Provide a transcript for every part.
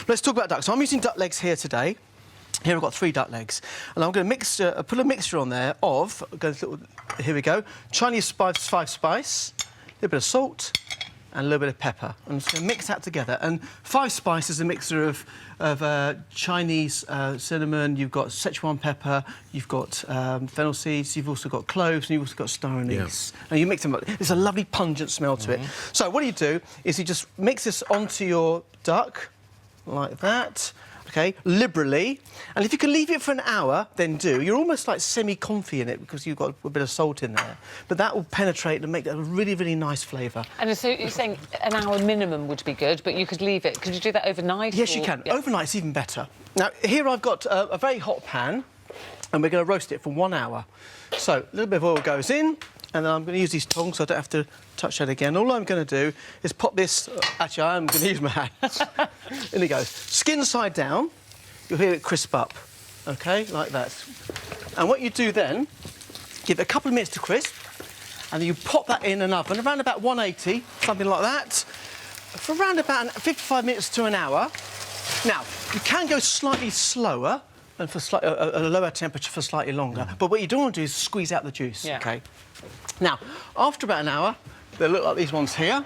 Let's talk about duck. So I'm using duck legs here today. Here I've got 3 duck legs, and I'm going to put a mixture on there of. Here we go. Chinese five spice, a little bit of salt, and a little bit of pepper. I'm just going to mix that together. And 5 spice is a mixture of Chinese cinnamon. You've got Szechuan pepper. You've got fennel seeds. You've also got cloves, and you've also got star anise. And you mix them up. There's a lovely pungent smell to it. So what you do is you just mix this onto your duck like that. OK, liberally. And if you can leave it for an hour, then do. You're almost like semi-confit in it because you've got a bit of salt in there. But that will penetrate and make that a really, really nice flavour. And so you're saying an hour minimum would be good, but you could leave it. Could you do that overnight? Yes, you can. Yeah. Overnight's even better. Now, here I've got a very hot pan, and we're going to roast it for 1 hour. So a little bit of oil goes in, and then I'm going to use these tongs so I don't have to touch that again. All I'm going to do is pop this... Actually, I'm going to use my hands. In it goes. Skin side down. You'll hear it crisp up. OK, like that. And what you do then, give it a couple of minutes to crisp, and then you pop that in an oven around about 180, something like that, for around about 55 minutes to an hour. Now, you can go slightly slower and for a lower temperature for slightly longer. But what you don't want to do is squeeze out the juice. Yeah. OK. Now, after about an hour, they look like these ones here.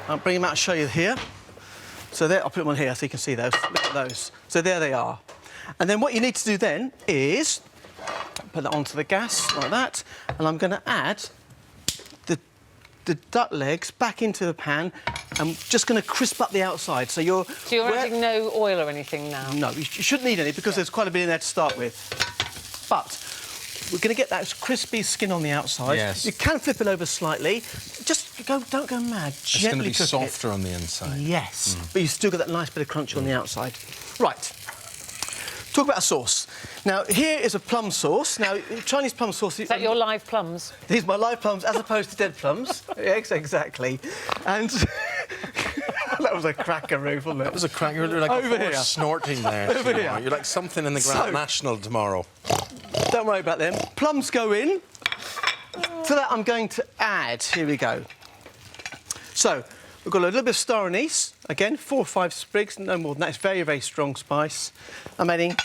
I'll bring them out and show you here. So there, I'll put them on here so you can see those. Look at those. So there they are. And then what you need to do then is put that onto the gas like that, and I'm going to add the duck legs back into the pan. I'm just going to crisp up the outside. So you're adding no oil or anything now? No, you shouldn't need any because there's quite a bit in there to start with. But we're going to get that crispy skin on the outside. Yes. You can flip it over slightly. Just don't go mad. It's going to be softer on the inside. Yes, but you still got that nice bit of crunch on the outside. Right. Talk about a sauce. Now, here is a plum sauce. Now, Chinese plum sauce... Is that your live plums? These are my live plums as opposed to dead plums. Yes, exactly. And... That was a cracker, Ruth, wasn't it? That was a cracker. You're like Over a horse here. snorting there. Over here. You're like something in the Grand National tomorrow. Don't worry about them. Plums go in. To that, I'm going to add... Here we go. So, we've got a little bit of star anise. Again, 4 or 5 sprigs, no more than that. It's very, very strong spice. I'm adding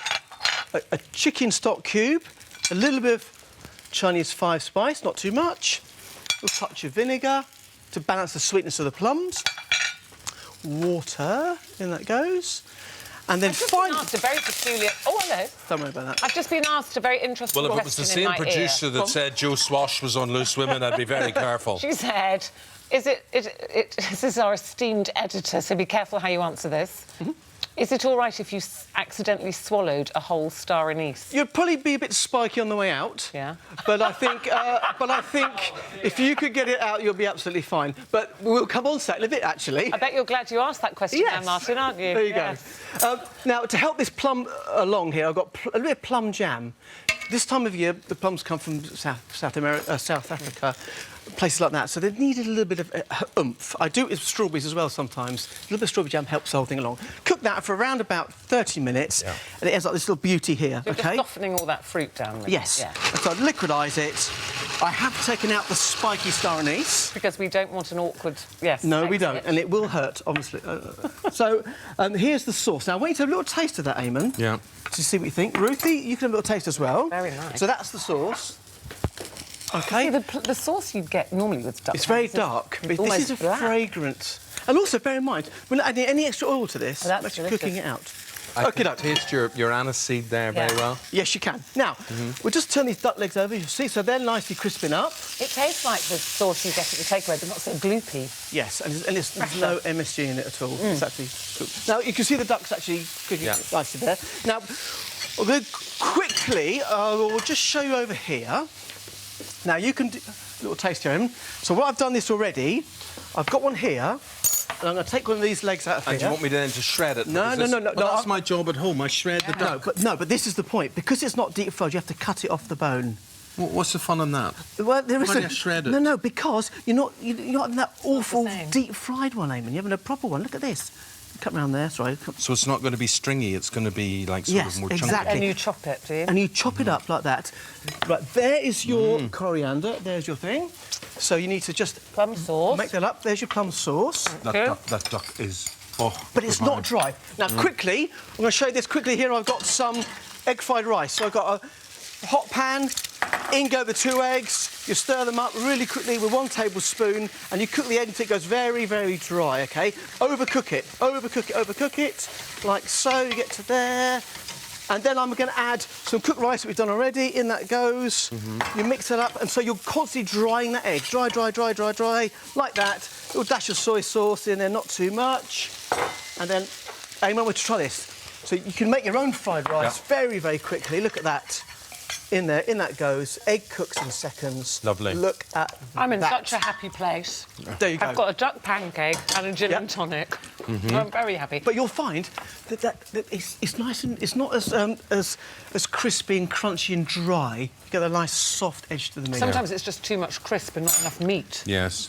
a chicken stock cube, a little bit of Chinese 5 spice, not too much, a touch of vinegar to balance the sweetness of the plums, water, in that goes, and then finally... I've just been asked a very peculiar... Oh, hello. Don't worry about that. I've just been asked a very interesting question in my ear. Well, if it was the same producer that said Joe Swash was on Loose Women, I'd be very careful. She said... This is our esteemed editor, so be careful how you answer this. Is it all right if you accidentally swallowed a whole star anise? You'd probably be a bit spiky on the way out. Yeah. But I think, if you could get it out, you'll be absolutely fine. But we'll come on to that in a bit, actually. I bet you're glad you asked that question now, Martin, aren't you? There you go. Now, to help this plum along here, I've got a little bit of plum jam. This time of year, the plums come from South Africa, places like that, so they needed a little bit of oomph. I do it with strawberries as well sometimes. A little bit of strawberry jam helps the whole thing along. Cook that for around about 30 minutes, and it ends up this little beauty here, so just softening all that fruit down. Really. Yes. Yeah. So I'd liquidise it. I have taken out the spiky star anise. Because we don't want an awkward... Yes. No, we don't, and it will hurt, obviously. So, here's the sauce. Now, I want you to have a little taste of that, Eamon. Yeah. To see what you think. Ruthie, you can have a little taste as well. Very nice. So that's the sauce. OK. See, the sauce you'd get normally with duck... It's very dark, but this is a fragrant. And also, bear in mind, we're not adding any extra oil to this. That's we're actually cooking it out. I can taste your anise seed there very well. Yes, you can. Now, we'll just turn these duck legs over, you'll see, so they're nicely crisping up. It tastes like the sauce you get at the takeaway, but not so gloopy. Yes, and there's no MSG in it at all. It's actually good. Now, you can see the duck's actually cooking nicely there. Now, we're going to quickly, we'll just show you over here. Now, you can do a little taste here. So what I've done this already, I've got one here, and I'm going to take one of these legs out of here. And do you want me then to shred it? No. That's my job at home. I shred the duck. But this is the point. Because it's not deep fried, you have to cut it off the bone. What's the fun in that? Well, there is Why do you shred it? No, because you're not having that awful deep fried one, Eamon. You're having a proper one. Look at this. Cut round there, sorry. So it's not going to be stringy, it's going to be like sort of more chunky. Exactly. And you chop it, do you? And you chop it up like that. Right, there is your coriander, there's your thing. So you need to just... Plum sauce. Make that up. There's your plum sauce. That duck is but it's not dry. Now, quickly, I'm going to show you this quickly here. I've got some egg fried rice. So I've got a hot pan, in go the 2 eggs, you stir them up really quickly with 1 tablespoon, and you cook the egg until it goes very, very dry, OK? Overcook it, like so, you get to there. And then I'm going to add some cooked rice that we've done already. In that goes. You mix it up, and so you're constantly drying that egg. Dry, like that. A little dash of soy sauce in there, not too much. And then, I want to try this. So you can make your own fried rice very, very quickly. Look at that. In there, in that goes. Egg cooks in seconds. Lovely. Look at I'm in that. such a happy place. There you go. I've got a duck pancake and a gin and tonic. I'm very happy. But you'll find that it's nice and it's not as crispy and crunchy and dry. You get a nice soft edge to the meat. Sometimes it's just too much crisp and not enough meat. Yes.